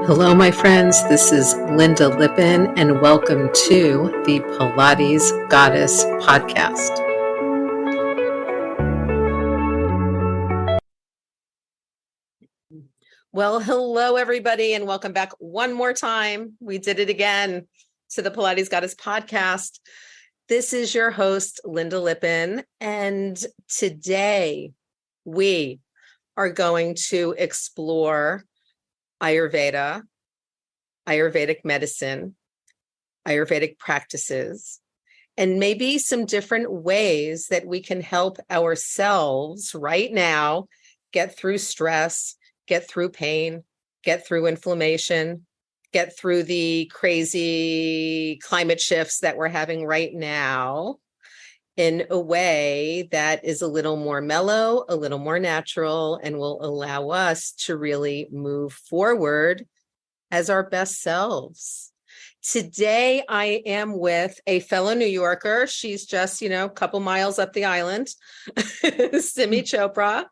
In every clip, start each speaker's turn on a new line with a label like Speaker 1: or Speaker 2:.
Speaker 1: Hello, my friends. This is Lynda Lippin, and welcome to the Pilates Goddess podcast. Well, hello, everybody, and welcome back one more time. We did it again to the Pilates Goddess podcast. This is your host, Lynda Lippin, and today we are going to explore Ayurveda, Ayurvedic medicine, Ayurvedic practices, and maybe some different ways that we can help ourselves right now get through stress, get through pain, get through inflammation, get through the crazy climate shifts that we're having right now in a way that is a little more mellow, a little more natural, and will allow us to really move forward as our best selves. Today, I am with a fellow New Yorker. She's just, a couple miles up the island, Simmi Chopra.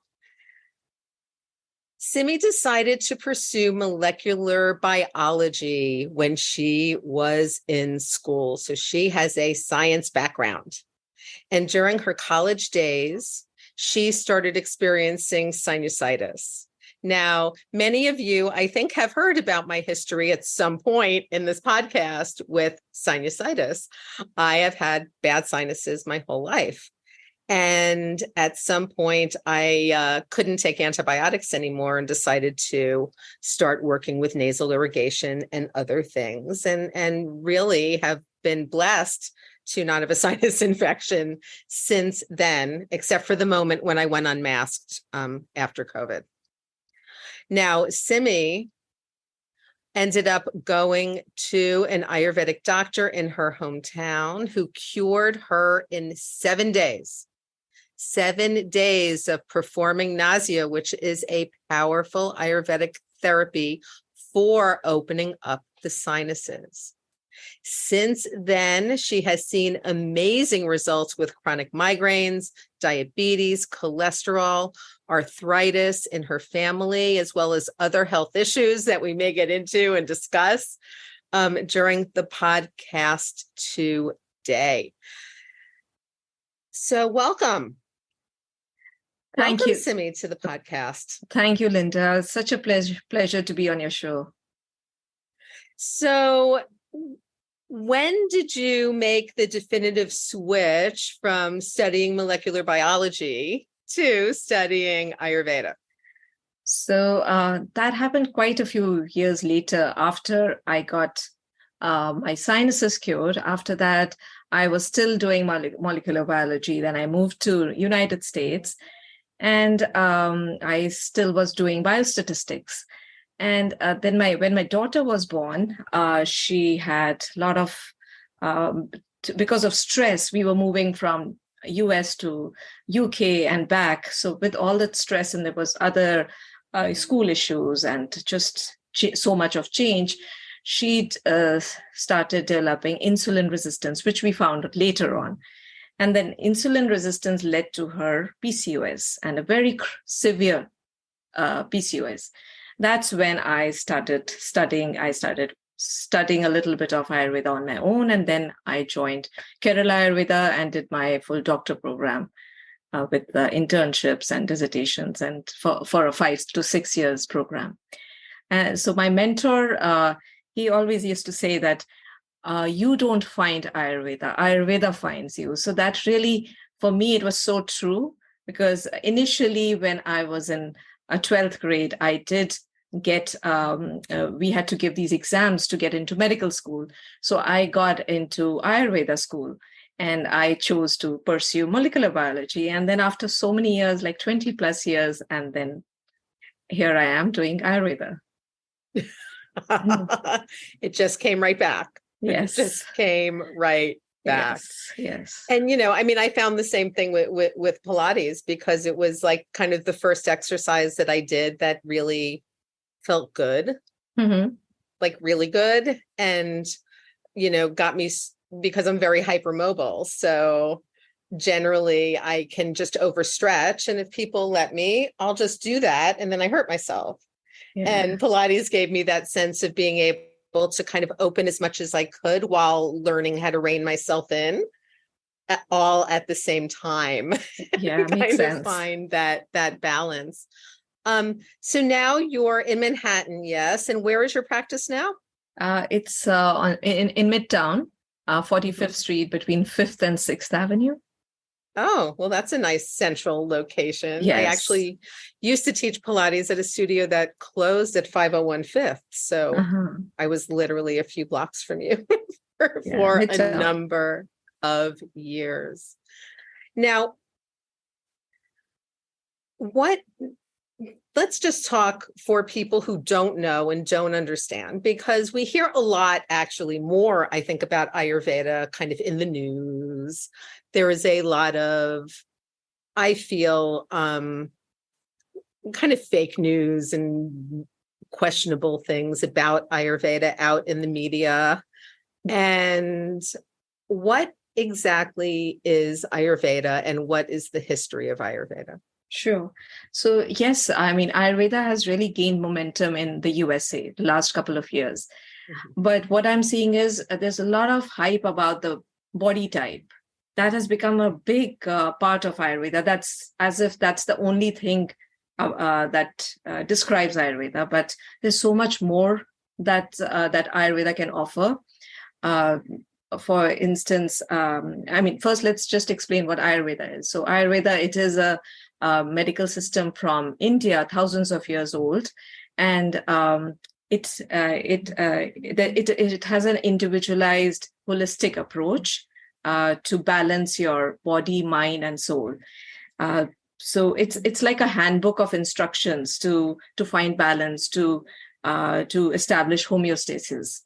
Speaker 1: Simmi decided to pursue molecular biology when she was in school. So she has a science background. And during her college days, she started experiencing sinusitis. Now, many of you, I think, have heard about my history at some point in this podcast with sinusitis. I have had bad sinuses my whole life. And at some point, I couldn't take antibiotics anymore and decided to start working with nasal irrigation and other things, and really have been blessed to not have a sinus infection since then, except for the moment when I went unmasked after COVID. Now, Simmi ended up going to an Ayurvedic doctor in her hometown who cured her in 7 days. 7 days of performing nausea, which is a powerful Ayurvedic therapy for opening up the sinuses. Since then, she has seen amazing results with chronic migraines, diabetes, cholesterol, arthritis in her family, as well as other health issues that we may get into and discuss during the podcast today. So welcome.
Speaker 2: Thank you,
Speaker 1: Simmi, to the podcast.
Speaker 2: Thank you, Lynda. It's such a pleasure to be on your show.
Speaker 1: So when did you make the definitive switch from studying molecular biology to studying Ayurveda?
Speaker 2: So that happened quite a few years later after I got my sinuses cured. After that, I was still doing molecular biology. Then I moved to United States, and I still was doing biostatistics. And then when my daughter was born, she had a lot of, because of stress, we were moving from US to UK and back. So with all that stress, and there was other school issues and just so much of change, she started developing insulin resistance, which we found out later on. And then insulin resistance led to her PCOS, and a very severe PCOS. That's when I started studying. I started studying a little bit of Ayurveda on my own, and then I joined Kerala Ayurveda and did my full doctor program with internships and dissertations, and for a 5 to 6 years program. So my mentor, he always used to say that you don't find Ayurveda, Ayurveda finds you. So that really, for me, it was so true, because initially when I was in a 12th grade, I did get, we had to give these exams to get into medical school. So I got into Ayurveda school, and I chose to pursue molecular biology. And then after so many years, like 20 plus years, and then here I am doing Ayurveda.
Speaker 1: It just came right back.
Speaker 2: Yes.
Speaker 1: It just came right back.
Speaker 2: Yes.
Speaker 1: And, I found the same thing with Pilates, because it was like kind of the first exercise that I did that really felt good, like really good. And, got me, because I'm very hypermobile. So generally I can just overstretch. And if people let me, I'll just do that. And then I hurt myself. And Pilates gave me that sense of being able to kind of open as much as I could while learning how to rein myself in all at the same time.
Speaker 2: Yeah, makes
Speaker 1: kind of
Speaker 2: sense.
Speaker 1: find that balance. So now you're in Manhattan, yes. And where is your practice now?
Speaker 2: It's in Midtown, 45th Street between 5th and 6th Avenue.
Speaker 1: Oh, well, that's a nice central location. I
Speaker 2: Yes.
Speaker 1: actually used to teach Pilates at a studio that closed at 501 Fifth. So I was literally a few blocks from you for a
Speaker 2: Midtown.
Speaker 1: number of years. Now, let's just talk for people who don't know and don't understand, because we hear a lot, actually more, I think, about Ayurveda kind of in the news. There is a lot of, I feel, kind of fake news and questionable things about Ayurveda out in the media. And what exactly is Ayurveda, and what is the history of Ayurveda?
Speaker 2: Sure. So yes, I mean, Ayurveda has really gained momentum in the USA the last couple of years. But what I'm seeing is there's a lot of hype about the body type. That has become a big part of Ayurveda. That's as if that's the only thing that describes Ayurveda. But there's so much more that Ayurveda can offer. For instance, I mean, first, let's just explain what Ayurveda is. So Ayurveda, it is a medical system from India, thousands of years old, and it has an individualized, holistic approach to balance your body, mind, and soul. So it's like a handbook of instructions to find balance, to establish homeostasis.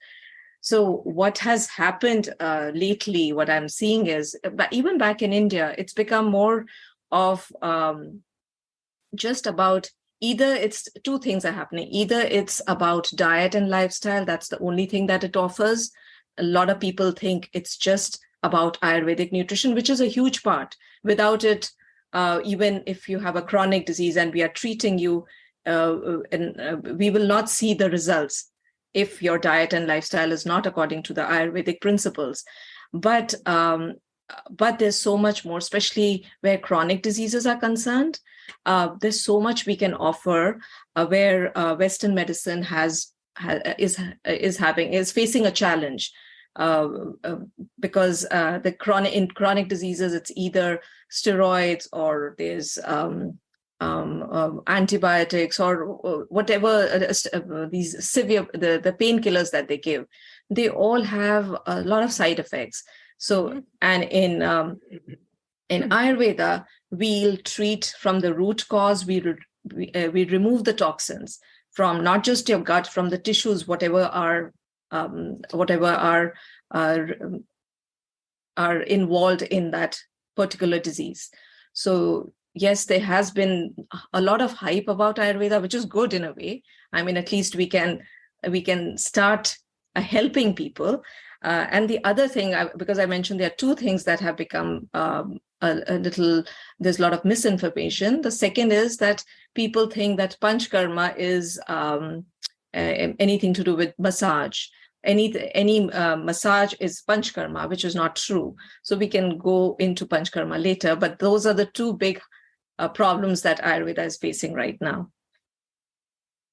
Speaker 2: So what has happened lately, what I'm seeing is, but even back in India, it's become more of just about, either it's two things are happening. Either it's about diet and lifestyle. That's the only thing that it offers. A lot of people think it's just about Ayurvedic nutrition, which is a huge part. Without it, even if you have a chronic disease and we are treating you, we will not see the results if your diet and lifestyle is not according to the Ayurvedic principles. But there's so much more, especially where chronic diseases are concerned. There's so much we can offer where Western medicine is facing a challenge because in chronic diseases, it's either steroids or there's antibiotics or whatever these severe the painkillers that they give. They all have a lot of side effects. So, and in Ayurveda, we'll treat from the root cause. We remove the toxins from not just your gut, from the tissues, whatever are involved in that particular disease. So yes, there has been a lot of hype about Ayurveda, which is good in a way. I mean, at least we can start helping people. And the other thing, because I mentioned there are two things that have become there's a lot of misinformation. The second is that people think that Panchkarma is anything to do with massage. Any massage is Panchkarma, which is not true. So we can go into Panchkarma later, but those are the two big problems that Ayurveda is facing right now.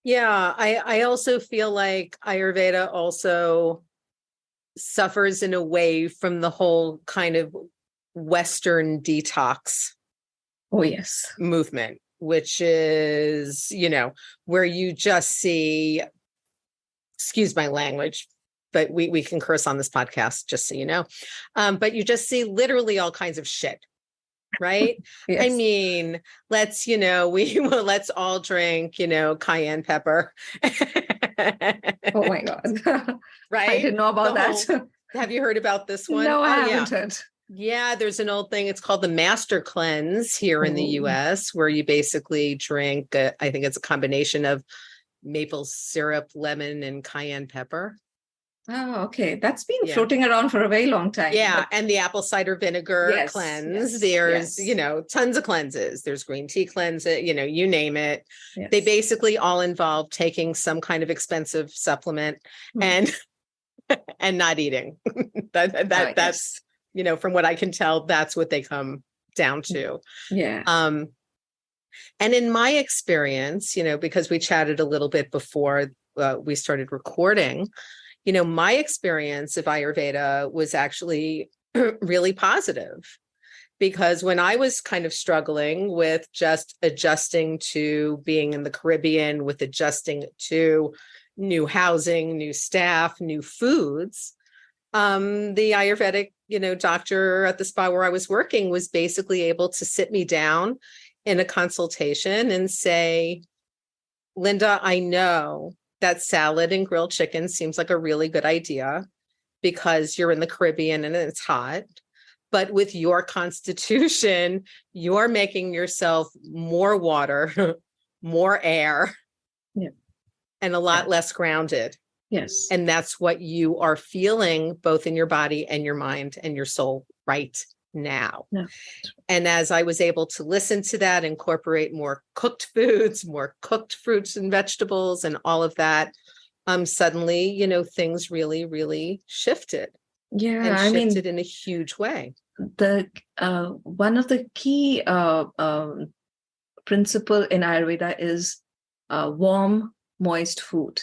Speaker 1: Yeah, I also feel like Ayurveda also suffers in a way from the whole kind of Western detox movement, which is, where you just see, excuse my language, but we can curse on this podcast, just so you know. But you just see literally all kinds of shit, right? Yes. I mean, let's all drink, cayenne pepper.
Speaker 2: Oh my God.
Speaker 1: Right?
Speaker 2: I didn't know about that.
Speaker 1: Have you heard about this one?
Speaker 2: No, I haven't.
Speaker 1: Yeah, there's an old thing. It's called the Master Cleanse here in the US, where you basically drink, I think it's a combination of maple syrup, lemon, and cayenne pepper.
Speaker 2: Oh, okay. That's been floating around for a very long time.
Speaker 1: Yeah. And the apple cider vinegar cleanse. There's, tons of cleanses. There's green tea cleanse, you name it.
Speaker 2: Yes.
Speaker 1: They basically all involve taking some kind of expensive supplement and not eating. That's, from what I can tell, that's what they come down to.
Speaker 2: Yeah.
Speaker 1: And in my experience, because we chatted a little bit before we started recording, my experience of Ayurveda was actually really positive, because when I was kind of struggling with just adjusting to being in the Caribbean, with adjusting to new housing, new staff, new foods, the Ayurvedic, doctor at the spa where I was working was basically able to sit me down in a consultation and say, Lynda, I know that salad and grilled chicken seems like a really good idea because you're in the Caribbean and it's hot. But with your constitution, you're making yourself more water, more air, and a lot less grounded.
Speaker 2: Yes.
Speaker 1: And that's what you are feeling both in your body and your mind and your soul right now.
Speaker 2: Yeah.
Speaker 1: And as I was able to listen to that, incorporate more cooked foods, more cooked fruits and vegetables and all of that, suddenly, things really, really shifted.
Speaker 2: Yeah.
Speaker 1: And shifted in a huge way.
Speaker 2: The one of the key principle in Ayurveda is warm, moist food,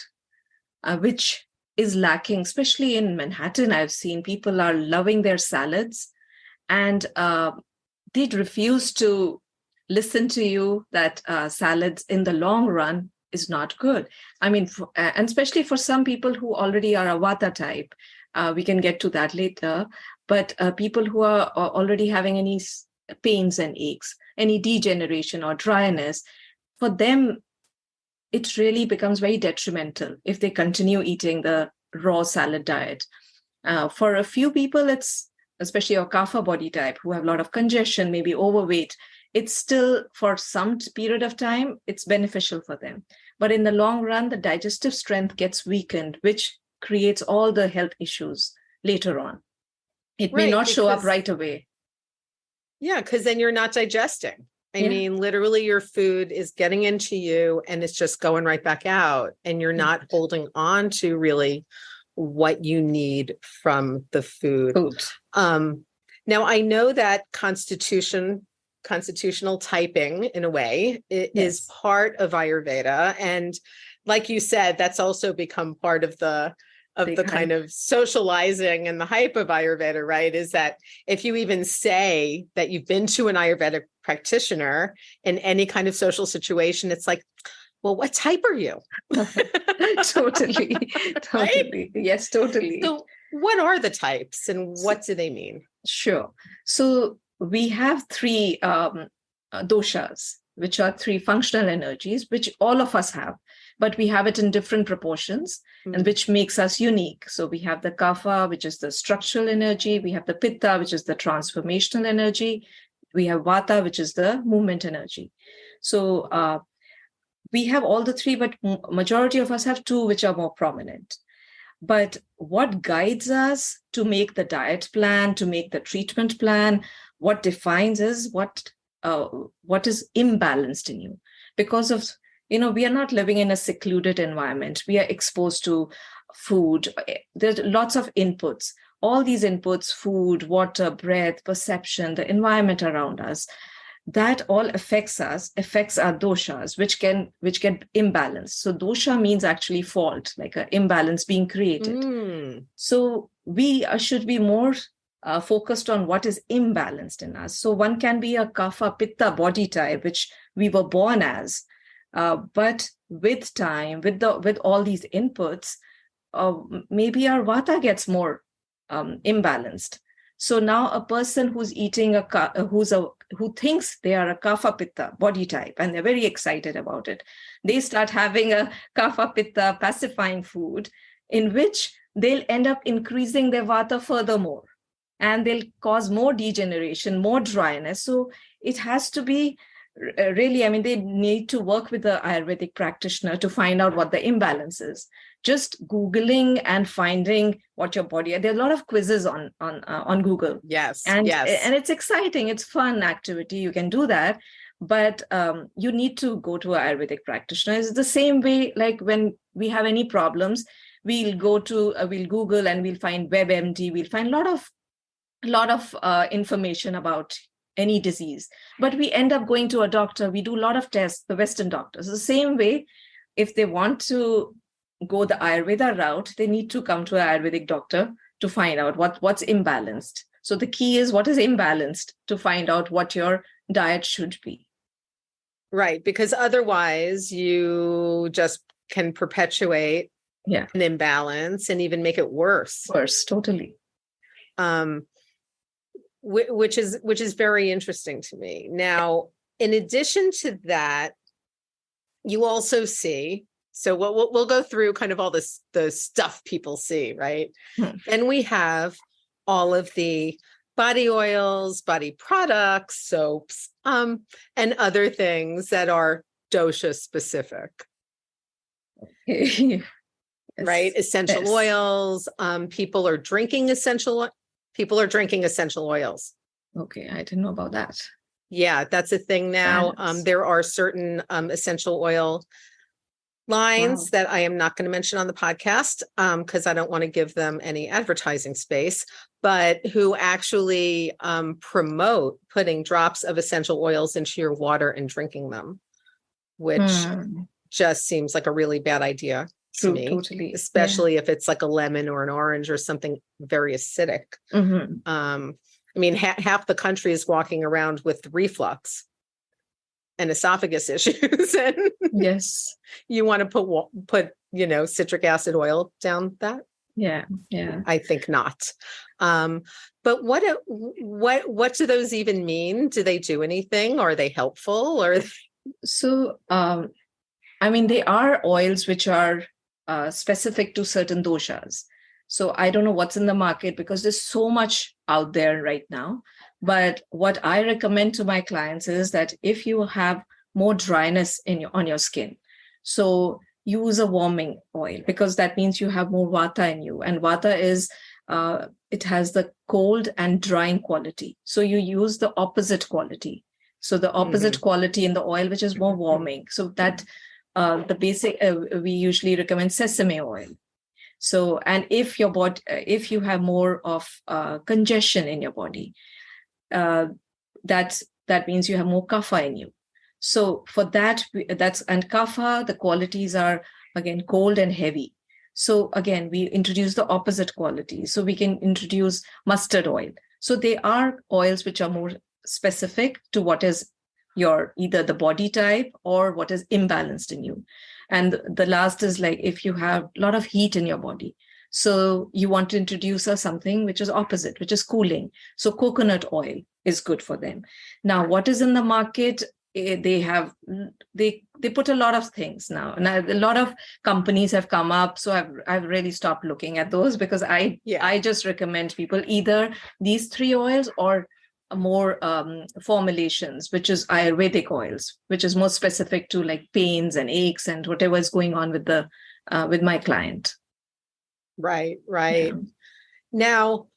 Speaker 2: which is lacking, especially in Manhattan. I've seen people are loving their salads, and they'd refuse to listen to you that salads in the long run is not good. And especially for some people who already are a Vata type, we can get to that later. But people who are already having any pains and aches, any degeneration or dryness, for them, it really becomes very detrimental if they continue eating the raw salad diet. For a few people, it's especially a kapha body type who have a lot of congestion, maybe overweight. It's still, for some period of time, it's beneficial for them. But in the long run, the digestive strength gets weakened, which creates all the health issues later on. It may not show up right away.
Speaker 1: Yeah, because then you're not digesting. I mean, literally your food is getting into you and it's just going right back out. And you're not holding on to really what you need from the food. Now, I know that constitutional typing, in a way, is part of Ayurveda. And like you said, that's also become part of the kind of socializing and the hype of Ayurveda, right? Is that if you even say that you've been to an Ayurvedic practitioner in any kind of social situation, it's like, well, what type are you?
Speaker 2: Totally.
Speaker 1: Right?
Speaker 2: Yes, totally.
Speaker 1: So what are the types and what do they mean?
Speaker 2: Sure. So we have three doshas, which are three functional energies, which all of us have, but we have it in different proportions, and which makes us unique. So we have the kapha, which is the structural energy. We have the pitta, which is the transformational energy. We have vata, which is the movement energy. So we have all the three, but majority of us have two, which are more prominent. But what guides us to make the diet plan, to make the treatment plan, what defines is what is imbalanced in you. Because of, we are not living in a secluded environment. We are exposed to food. There's lots of inputs. All these inputs, food, water, breath, perception, the environment around us, that all affects our doshas, which get imbalanced. So dosha means actually fault, like an imbalance being created. So we should be more focused on what is imbalanced in us. So one can be a kapha pitta body type, which we were born as, but with time, with all these inputs, maybe our vata gets more imbalanced. So now a person who's eating who thinks they are a kapha pitta body type and they're very excited about it, they start having a kapha pitta pacifying food, in which they'll end up increasing their vata furthermore, and they'll cause more degeneration, more dryness. So it has to be really, I mean, they need to work with the Ayurvedic practitioner to find out what the imbalance is. Just Googling and finding what your body, there are a lot of quizzes on Google.
Speaker 1: Yes.
Speaker 2: And
Speaker 1: yes.
Speaker 2: it's exciting. It's fun activity. You can do that. But you need to go to an Ayurvedic practitioner. It's the same way, like when we have any problems, we'll go to, we'll Google and we'll find WebMD. We'll find a lot of information about any disease. But we end up going to a doctor. We do a lot of tests, the Western doctors. The same way, if they want to go the Ayurveda route, they need to come to an Ayurvedic doctor to find out what's imbalanced. So the key is what is imbalanced to find out what your diet should be.
Speaker 1: Right, because otherwise you just can perpetuate an imbalance and even make it worse.
Speaker 2: Worse, totally.
Speaker 1: Which is very interesting to me. Now, in addition to that, you also see, so we'll go through kind of all the stuff people see, right? Then we have all of the body oils, body products, soaps, and other things that are dosha specific.
Speaker 2: Yes.
Speaker 1: Right? Essential oils. People are drinking essential oils.
Speaker 2: Okay, I didn't know about that.
Speaker 1: Yeah, that's a thing now. There are certain essential oil lines that I am not going to mention on the podcast because I don't want to give them any advertising space, but who actually promote putting drops of essential oils into your water and drinking them, which just seems like a really bad idea to me,
Speaker 2: totally.
Speaker 1: Especially if it's like a lemon or an orange or something very acidic. I mean, half the country is walking around with reflux and esophagus issues, and
Speaker 2: yes,
Speaker 1: you want to put citric acid oil down that?
Speaker 2: Yeah.
Speaker 1: I think not. But what do those even mean? Do they do anything? Are they helpful? Or
Speaker 2: so? I mean, they are oils which are specific to certain doshas. So I don't know what's in the market because there's so much out there right now. But what I recommend to my clients is that if you have more dryness on your skin, so use a warming oil because that means you have more vata in you. And vata is, it has the cold and drying quality. So you use the opposite quality. So the opposite quality in the oil, which is more warming. So that the basic, we usually recommend sesame oil. So, and if your body, if you have more of congestion in your body, that means you have more kapha in you. So for that, and kapha, the qualities are again cold and heavy. So again, we introduce the opposite quality. So we can introduce mustard oil. So they are oils which are more specific to what is your either the body type or what is imbalanced in you. And the last is like if you have a lot of heat in your body. So you want to introduce something which is opposite, which is cooling. So coconut oil is good for them. Now, what is in the market? They put a lot of things now. Now a lot of companies have come up. So I've really stopped looking at those because I just recommend people either these three oils or more formulations, which is Ayurvedic oils, which is more specific to like pains and aches and whatever is going on with my client.
Speaker 1: Right. Yeah. Now,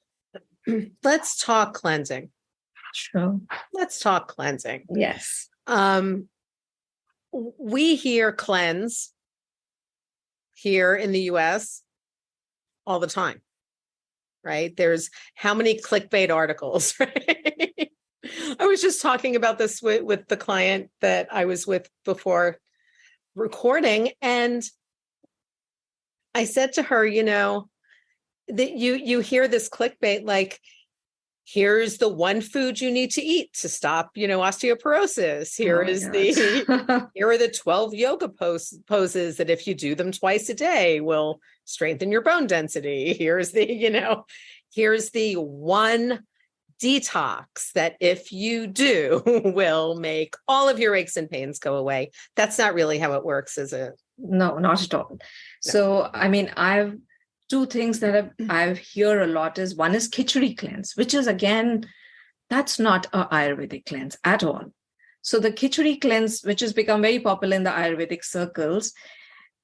Speaker 1: let's talk cleansing.
Speaker 2: Sure.
Speaker 1: Let's talk cleansing.
Speaker 2: Yes.
Speaker 1: We hear cleanse here in the US all the time, right? There's how many clickbait articles, right? I was just talking about this with the client that I was with before recording, and I said to her, that you hear this clickbait, like, here's the one food you need to eat to stop, osteoporosis. Here are the 12 yoga poses that if you do them twice a day will strengthen your bone density. Here's the one detox that if you do will make all of your aches and pains go away. That's not really how it works, is it?
Speaker 2: No, not at all. No. So, I mean, I've two things that I've hear a lot is one is khichdi cleanse, which is again, that's not a Ayurvedic cleanse at all. So the khichdi cleanse, which has become very popular in the Ayurvedic circles,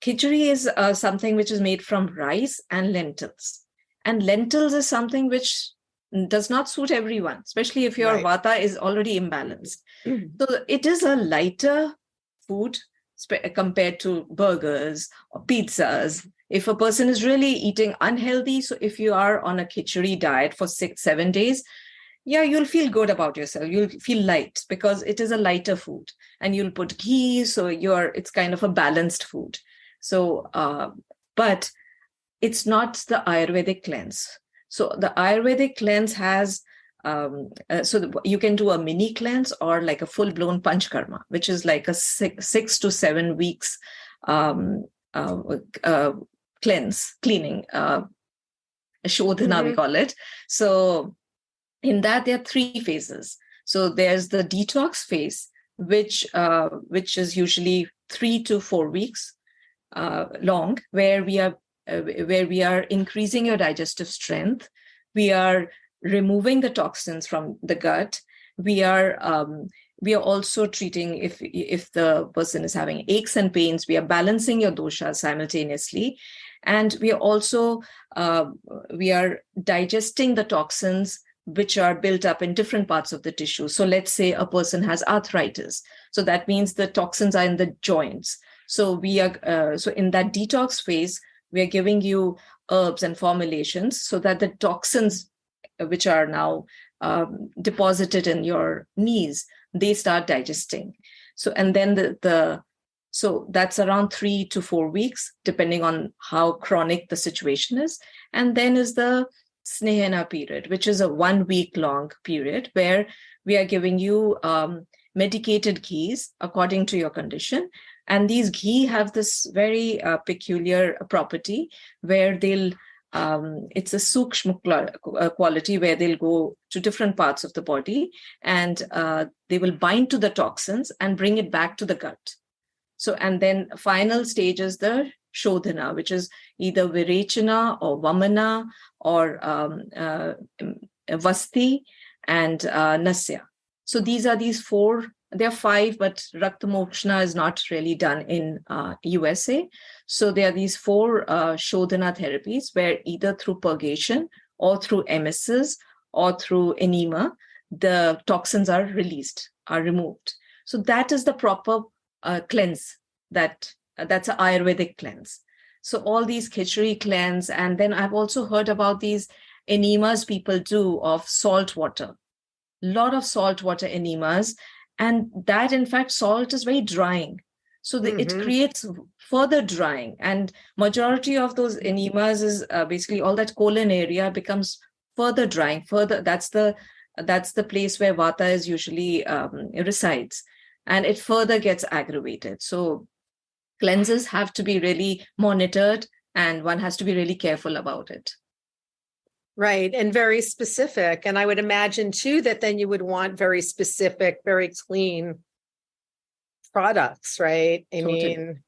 Speaker 2: khichdi is something which is made from rice and lentils. And lentils is something which does not suit everyone, especially if your vata is already imbalanced. So it is a lighter food compared to burgers or pizzas. If a person is really eating unhealthy, so if you are on a khichdi diet for 6-7 days, you'll feel good about yourself. You'll feel light because it is a lighter food, and you'll put ghee, so it's kind of a balanced food. So, but it's not the Ayurvedic cleanse. So the Ayurvedic cleanse has, you can do a mini cleanse or like a full-blown panchkarma, which is like a 6 to 7 weeks cleaning, shodhana we call it. So in that, there are 3 phases. So there's the detox phase, which is usually 3 to 4 weeks long, where we are increasing your digestive strength. We are removing the toxins from the gut. We are also treating if the person is having aches and pains. We are balancing your doshas simultaneously, and we are also we are digesting the toxins which are built up in different parts of the tissue. So let's say a person has arthritis. So that means the toxins are in the joints. So we are so in that detox phase, we are giving you herbs and formulations so that the toxins which are now deposited in your knees, they start digesting. So and then so that's around 3 to 4 weeks, depending on how chronic the situation is. And then is the Snehana period, which is a 1 week long period where we are giving you medicated ghees according to your condition. And these ghee have this very peculiar property where it's a sukshma quality where they'll go to different parts of the body, and they will bind to the toxins and bring it back to the gut. So, and then final stage is the shodhana, which is either virechana or vamana or vasti and nasya. So these are these 4. There are 5, but Rakta Mokshana is not really done in USA. So there are these 4 Shodhana therapies where either through purgation or through emesis or through enema, the toxins are removed. So that is the proper cleanse. That's an Ayurvedic cleanse. So all these khichdi cleanse, and then I've also heard about these enemas people do of salt water. A lot of salt water enemas. And that, in fact, salt is very drying. So it creates further drying. And majority of those enemas is basically all that colon area becomes further drying. That's the place where vata is usually resides. And it further gets aggravated. So cleanses have to be really monitored, and one has to be really careful about it.
Speaker 1: Right. And very specific. And I would imagine too, that then you would want very specific, very clean products, right? I mean,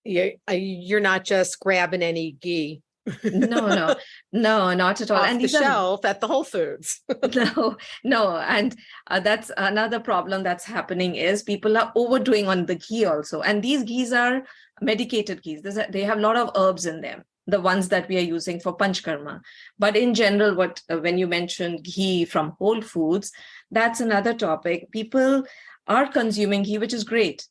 Speaker 1: you're not just grabbing any ghee.
Speaker 2: No, not at all.
Speaker 1: Off
Speaker 2: and
Speaker 1: the shelf at the Whole Foods.
Speaker 2: No. And that's another problem that's happening is people are overdoing on the ghee also. And these ghees are medicated ghees. They have a lot of herbs in them, the ones that we are using for panchkarma. But in general, when you mentioned ghee from Whole Foods, that's another topic. People are consuming ghee, which is great.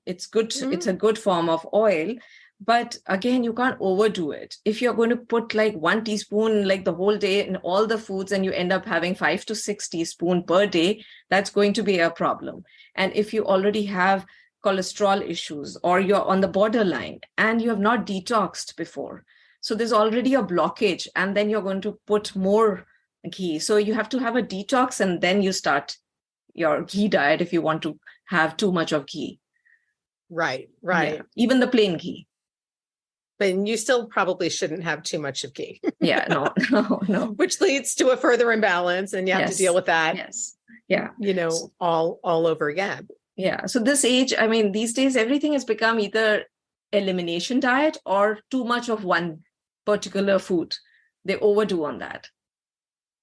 Speaker 2: It's good. It's a good form of oil. But again, you can't overdo it. If you're going to put like 1 teaspoon like the whole day in all the foods, and you end up having 5 to 6 teaspoons per day, that's going to be a problem. And if you already have cholesterol issues, or you're on the borderline and you have not detoxed before, so there's already a blockage, and then you're going to put more ghee. So you have to have a detox, and then you start your ghee diet if you want to have too much of ghee.
Speaker 1: Right.
Speaker 2: Yeah. Even the plain ghee.
Speaker 1: But you still probably shouldn't have too much of ghee.
Speaker 2: Yeah, no.
Speaker 1: Which leads to a further imbalance, and you have to deal with that.
Speaker 2: Yes. Yeah.
Speaker 1: All over again.
Speaker 2: Yeah. So this age, I mean, these days, everything has become either elimination diet or too much of one particular food. They overdo on that.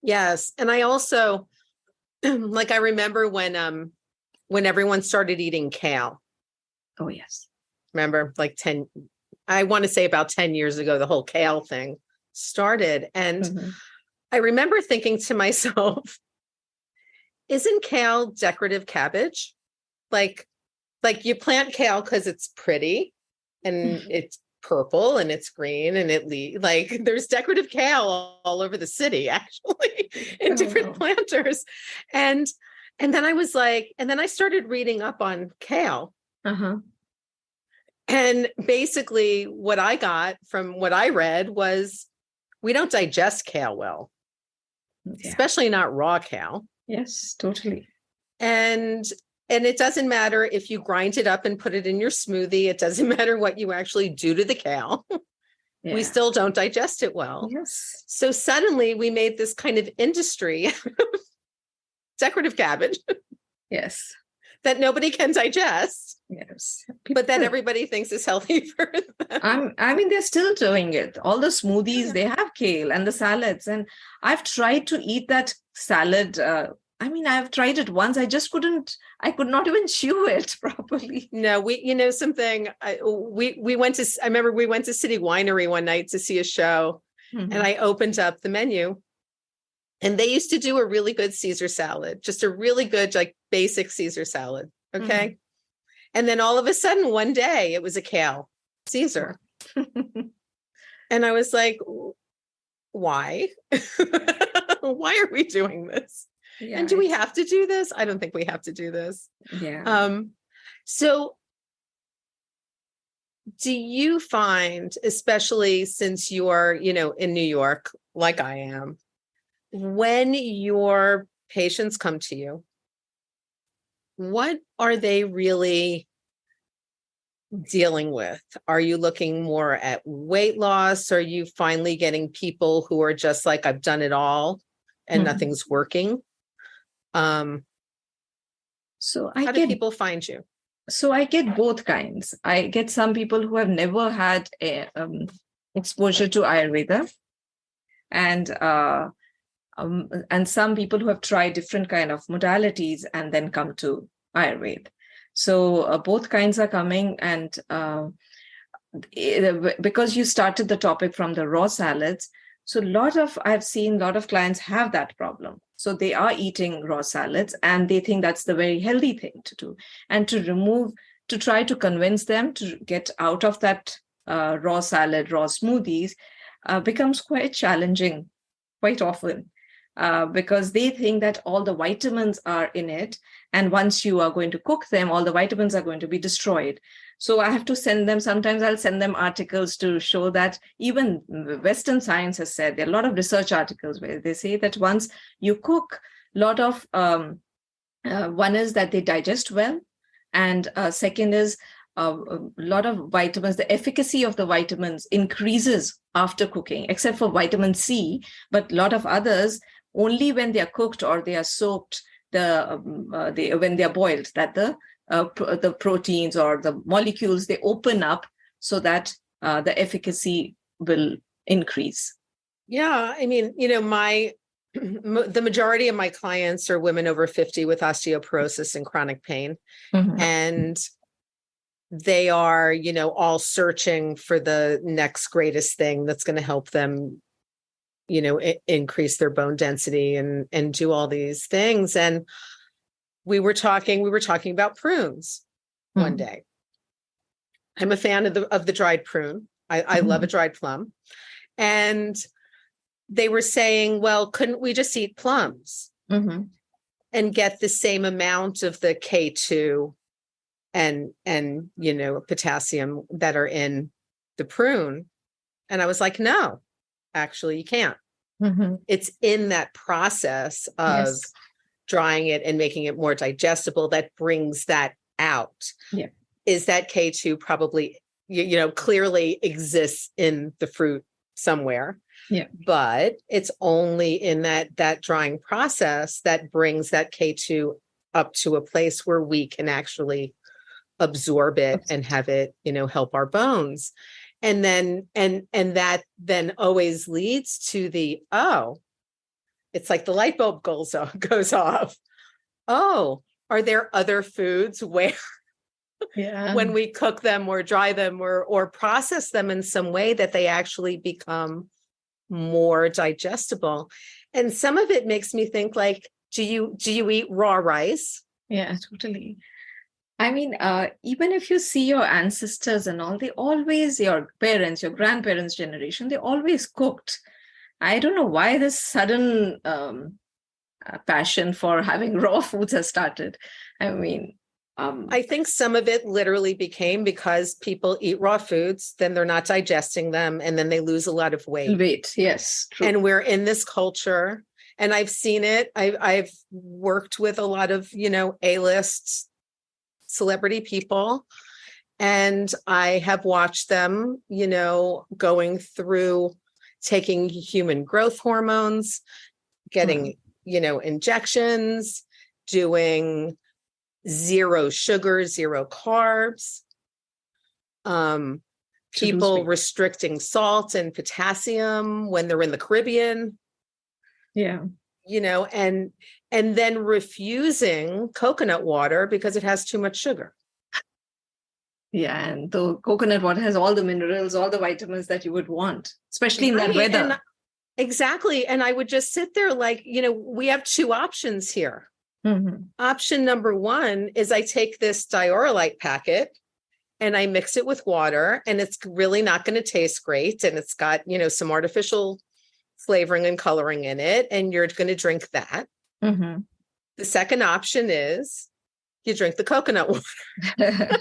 Speaker 1: Yes. And I also, I remember when when everyone started eating kale.
Speaker 2: Oh, yes.
Speaker 1: Remember, like I want to say about 10 years ago, the whole kale thing started. And I remember thinking to myself, isn't kale decorative cabbage? Like you plant kale because it's pretty and it's purple and it's green and there's decorative kale all over the city, actually, in different planters. And then I was like, and then I started reading up on kale. And basically what I got from what I read was we don't digest kale well, especially not raw kale.
Speaker 2: Yes, totally.
Speaker 1: And it doesn't matter if you grind it up and put it in your smoothie. It doesn't matter what you actually do to the kale. We still don't digest it well.
Speaker 2: Yes.
Speaker 1: So suddenly we made this kind of industry, decorative cabbage.
Speaker 2: Yes.
Speaker 1: That nobody can digest.
Speaker 2: Yes.
Speaker 1: But that everybody thinks is healthy for them.
Speaker 2: I mean, they're still doing it. All the smoothies, they have kale and the salads. And I've tried to eat that salad. I've tried it once. I could not even chew it properly.
Speaker 1: No, something, I remember we went to City Winery one night to see a show and I opened up the menu and they used to do a really good Caesar salad, just a really good, like basic Caesar salad. Okay. And then all of a sudden one day it was a kale Caesar. And I was like, why? Why are we doing this? Yeah, and do we have to do this? I don't think we have to do this.
Speaker 2: Yeah.
Speaker 1: So do you find, especially since you're, in New York, like I am, when your patients come to you, what are they really dealing with? Are you looking more at weight loss? Are you finally getting people who are just like, I've done it all and nothing's working? How do people find you?
Speaker 2: So I get both kinds. I get some people who have never had exposure to Ayurveda, and some people who have tried different kind of modalities and then come to Ayurveda. So both kinds are coming, and because you started the topic from the raw salads, so I've seen a lot of clients have that problem. So they are eating raw salads and they think that's the very healthy thing to do. And to try to convince them to get out of that raw salad, raw smoothies becomes quite challenging quite often because they think that all the vitamins are in it. And once you are going to cook them, all the vitamins are going to be destroyed. So I have to sometimes I'll send them articles to show that even Western science has said, there are a lot of research articles where they say that once you cook, a lot of, one is that they digest well. And second is a lot of vitamins, the efficacy of the vitamins increases after cooking, except for vitamin C, but a lot of others, only when they are cooked or they are soaked, when they are boiled, that the proteins or the molecules, they open up so that the efficacy will increase.
Speaker 1: Yeah. I mean, the majority of my clients are women over 50 with osteoporosis and chronic pain. And they are, all searching for the next greatest thing that's going to help them, increase their bone density and do all these things. And we were talking about prunes one day. I'm a fan of the dried prune. I love a dried plum. And they were saying, well, couldn't we just eat plums and get the same amount of the K2 and potassium that are in the prune? And I was like, no, actually you can't. It's in that process of drying it and making it more digestible that brings that out.
Speaker 2: Yeah.
Speaker 1: Is that K2 probably, clearly exists in the fruit somewhere.
Speaker 2: Yeah.
Speaker 1: But it's only in that drying process that brings that K2 up to a place where we can actually absorb it and have it, help our bones. And then, and that then always leads to it's like the light bulb goes off. Oh, are there other foods where when we cook them or dry them or process them in some way that they actually become more digestible? And some of it makes me think like, do you eat raw rice?
Speaker 2: Yeah, totally. I mean, even if you see your ancestors and all, they always, your parents, your grandparents' generation, they always cooked. I don't know why this sudden passion for having raw foods has started. I mean,
Speaker 1: I think some of it literally became because people eat raw foods, then they're not digesting them, and then they lose a lot of weight.
Speaker 2: Yes, true.
Speaker 1: And we're in this culture, and I've seen it. I've worked with a lot of, A-list celebrity people, and I have watched them, going through taking human growth hormones, getting, injections, doing zero sugar, zero carbs, people restricting salt and potassium when they're in the Caribbean.
Speaker 2: Yeah.
Speaker 1: And then refusing coconut water because it has too much sugar.
Speaker 2: Yeah, and the coconut water has all the minerals, all the vitamins that you would want, especially in that weather.
Speaker 1: Exactly. And I would just sit there like, we have two options here.
Speaker 2: Mm-hmm.
Speaker 1: Option number one is I take this diaurolite packet and I mix it with water, and it's really not going to taste great. And it's got, some artificial flavoring and coloring in it, and you're going to drink that.
Speaker 2: Mm-hmm.
Speaker 1: The second option is you drink the coconut water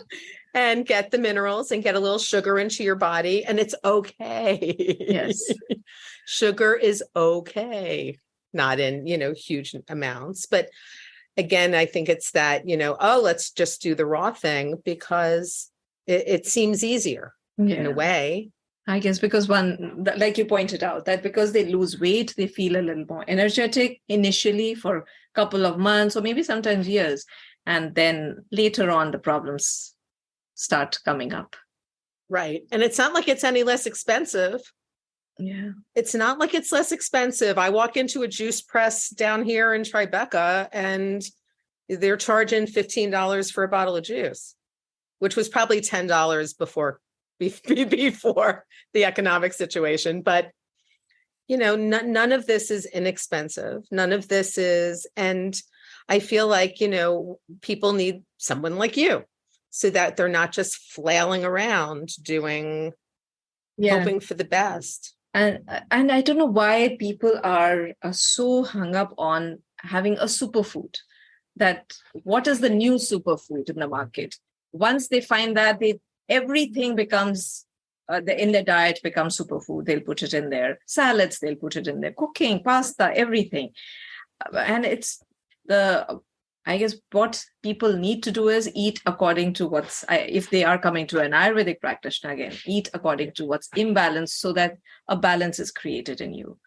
Speaker 1: and get the minerals and get a little sugar into your body, and it's okay.
Speaker 2: Yes.
Speaker 1: Sugar is okay. Not in, huge amounts, but again, I think it's that, let's just do the raw thing because it seems easier in a way.
Speaker 2: I guess because like you pointed out, that because they lose weight, they feel a little more energetic initially for a couple of months or maybe sometimes years. And then later on, the problems start coming up.
Speaker 1: Right. And it's not like it's any less expensive.
Speaker 2: Yeah.
Speaker 1: It's not like it's less expensive. I walk into a juice press down here in Tribeca and they're charging $15 for a bottle of juice, which was probably $10 before the economic situation. But, none of this is inexpensive. None of this is. And I feel like, people need someone like you so that they're not just flailing around hoping for the best.
Speaker 2: And I don't know why people are so hung up on having a superfood. That what is the new superfood in the market? Once they find that, everything becomes in their diet becomes superfood. They'll put it in their salads. They'll put it in their cooking, pasta, everything. And it's I guess what people need to do is eat according to if they are coming to an Ayurvedic practitioner again, eat according to what's imbalanced so that a balance is created in you.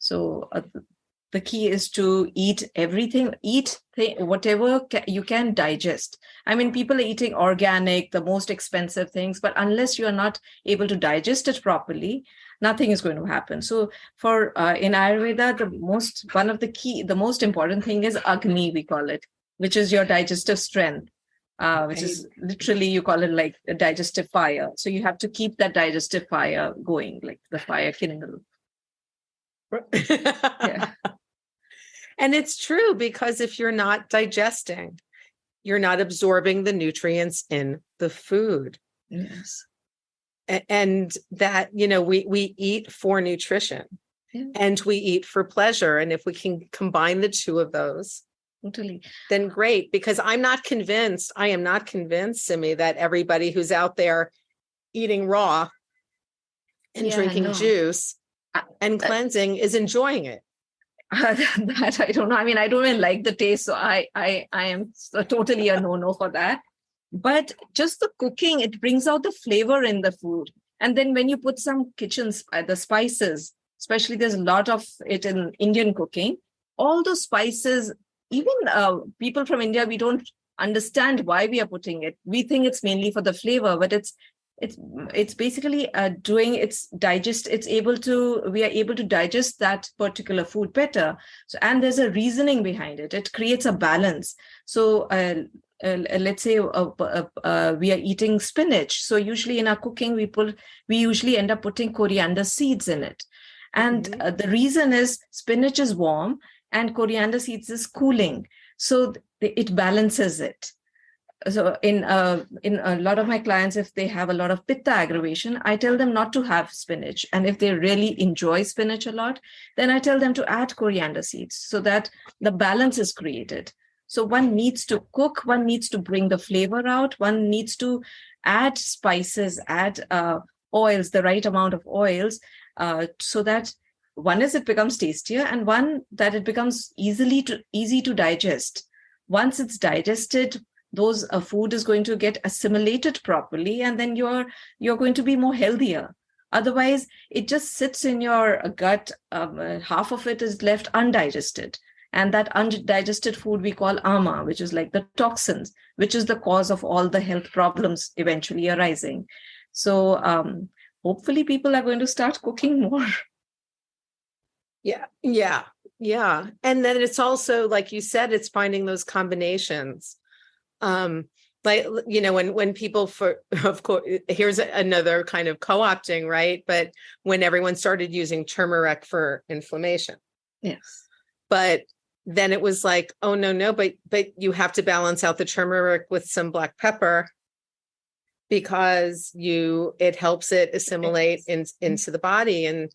Speaker 2: So the key is to eat everything, whatever you can digest. I mean, people are eating organic, the most expensive things, but unless you are not able to digest it properly, nothing is going to happen. So for in Ayurveda, the most important thing is Agni, we call it, which is your digestive strength, which is literally, you call it like a digestive fire. So you have to keep that digestive fire going, like the fire kindle.
Speaker 1: Yeah. And it's true, because if you're not digesting, you're not absorbing the nutrients in the food.
Speaker 2: Yes.
Speaker 1: And that, we eat for nutrition and we eat for pleasure. And if we can combine the two of those,
Speaker 2: totally,
Speaker 1: then great. Because I am not convinced, Simmi, that everybody who's out there eating raw and drinking juice and cleansing is enjoying it.
Speaker 2: That I don't know. I mean, I don't even like the taste, so I am totally a no for that. But just the cooking, it brings out the flavor in the food. And then when you put some the spices, especially there's a lot of it in Indian cooking, all those spices, even people from India, we don't understand why we are putting it. We think it's mainly for the flavor, but it's it's basically doing its digest. We are able to digest that particular food better. So, and there's a reasoning behind it. It creates a balance. So let's say we are eating spinach. So usually in our cooking, we usually end up putting coriander seeds in it. And the reason is spinach is warm and coriander seeds is cooling. So it balances it. So in a lot of my clients, if they have a lot of pitta aggravation, I tell them not to have spinach. And if they really enjoy spinach a lot, then I tell them to add coriander seeds so that the balance is created. So one needs to cook, one needs to bring the flavor out, one needs to add spices, add oils, the right amount of oils, so that one is it becomes tastier, and one that it becomes easy to digest. Once it's digested, those food is going to get assimilated properly, and then you're going to be more healthier. Otherwise, it just sits in your gut. Half of it is left undigested. And that undigested food we call ama, which is like the toxins, which is the cause of all the health problems eventually arising. So hopefully people are going to start cooking more.
Speaker 1: Yeah. And then it's also, like you said, it's finding those combinations. Like, when people, of course, here's another kind of co-opting, right? But when everyone started using turmeric for inflammation.
Speaker 2: Yes.
Speaker 1: But then it was like, oh, no, but you have to balance out the turmeric with some black pepper because it helps it assimilate into the body. And,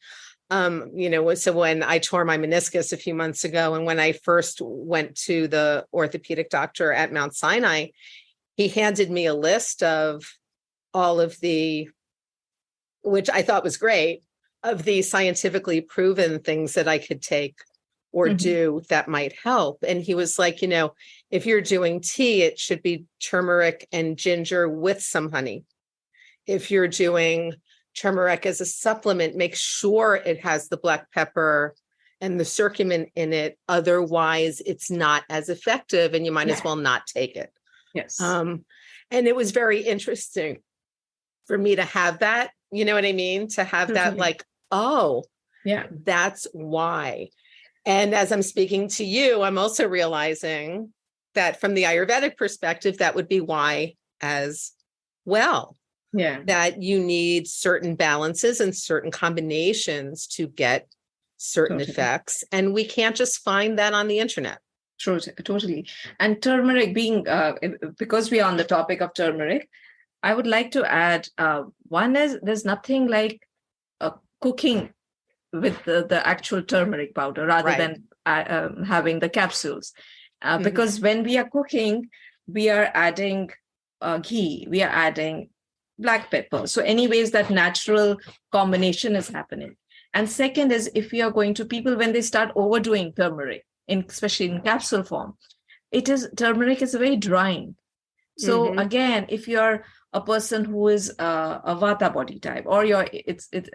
Speaker 1: so when I tore my meniscus a few months ago, and when I first went to the orthopedic doctor at Mount Sinai, he handed me a list of all of which I thought was great, of the scientifically proven things that I could take or do that might help. And he was like, if you're doing tea, it should be turmeric and ginger with some honey. If you're doing turmeric as a supplement, make sure it has the black pepper and the curcumin in it. Otherwise, it's not as effective and you might as well not take it.
Speaker 2: Yes.
Speaker 1: And it was very interesting for me to have that, you know what I mean? To have that like, oh, yeah, that's why. And as I'm speaking to you, I'm also realizing that from the Ayurvedic perspective, that would be why as well. Yeah. That you need certain balances and certain combinations to get certain effects. And we can't just find that on the internet.
Speaker 2: Totally. And turmeric being, because we are on the topic of turmeric, I would like to add, one is there's nothing like cooking with the actual turmeric powder rather than having the capsules. Because when we are cooking, we are adding ghee, we are adding black pepper. So anyways, that natural combination is happening. And second is, if we are going to people, when they start overdoing turmeric, especially in capsule form, turmeric is very drying. So again, if you're a person who is a Vata body type, or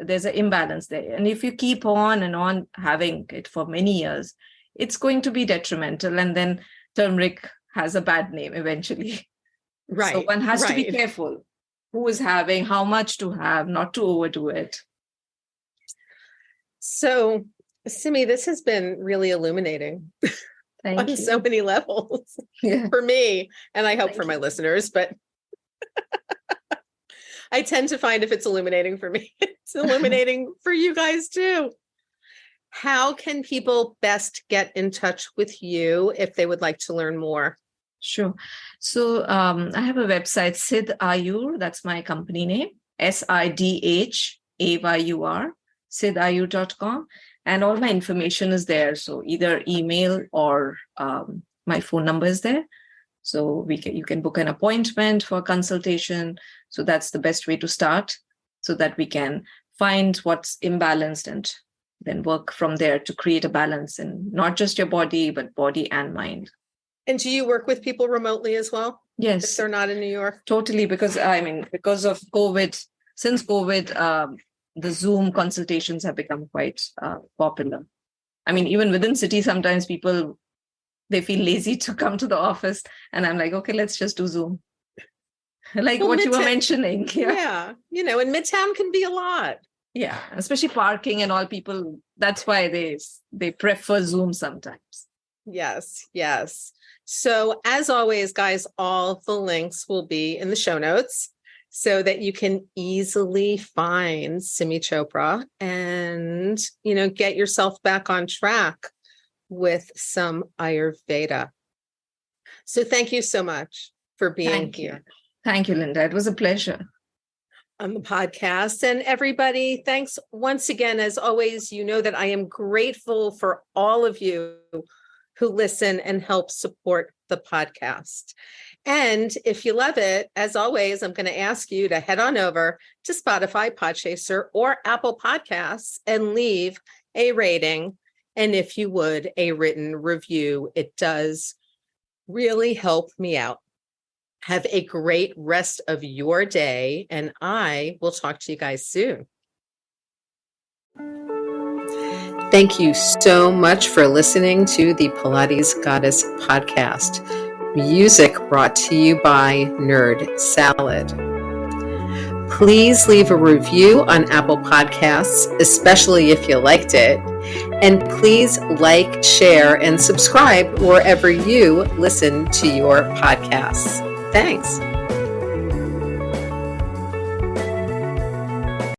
Speaker 2: there's an imbalance there, and if you keep on and on having it for many years, it's going to be detrimental, and then turmeric has a bad name eventually. Right. So one has to be careful who is having, how much to have, not to overdo it.
Speaker 1: So, Simmi, this has been really illuminating.
Speaker 2: Thank you.
Speaker 1: So many levels for me, and I hope for my listeners, but I tend to find if it's illuminating for me, it's illuminating for you guys too. How can people best get in touch with you if they would like to learn more?
Speaker 2: Sure. So I have a website, Siddh Ayur, that's my company name, SIDHAYUR, siddhayur.com. And all my information is there. So either email or my phone number is there. So you can book an appointment for consultation. So that's the best way to start, so that we can find what's imbalanced and then work from there to create a balance in not just your body, but body and mind.
Speaker 1: And do you work with people remotely as well?
Speaker 2: Yes.
Speaker 1: If they're not in New York?
Speaker 2: Totally. Because of COVID, since COVID, the Zoom consultations have become quite popular. I mean, even within city, sometimes people, they feel lazy to come to the office. And I'm like, okay, let's just do Zoom. like
Speaker 1: Well,
Speaker 2: what you were
Speaker 1: Midtown-
Speaker 2: mentioning.
Speaker 1: Yeah. You know, and Midtown can be a lot.
Speaker 2: Yeah, especially parking and all people. That's why they prefer Zoom sometimes.
Speaker 1: Yes, yes. So as always, guys, all the links will be in the show notes so that you can easily find Simmi Chopra and, you know, get yourself back on track with some Ayurveda. So thank you so much for being
Speaker 2: Thank you.
Speaker 1: here
Speaker 2: Thank you, Lynda. It was a pleasure.
Speaker 1: on the podcast. And everybody, thanks once again. As always, you know that I am grateful for all of you who listen and help support the podcast. And if you love it, as always, I'm going to ask you to head on over to Spotify, Podchaser, or Apple Podcasts and leave a rating. And if you would, a written review. It does really help me out. Have a great rest of your day, and I will talk to you guys soon. Thank you so much for listening to the Pilates Goddess podcast. Music brought to you by Nerd Salad. Please leave a review on Apple Podcasts, especially if you liked it. And please like, share, and subscribe wherever you listen to your podcasts. Thanks.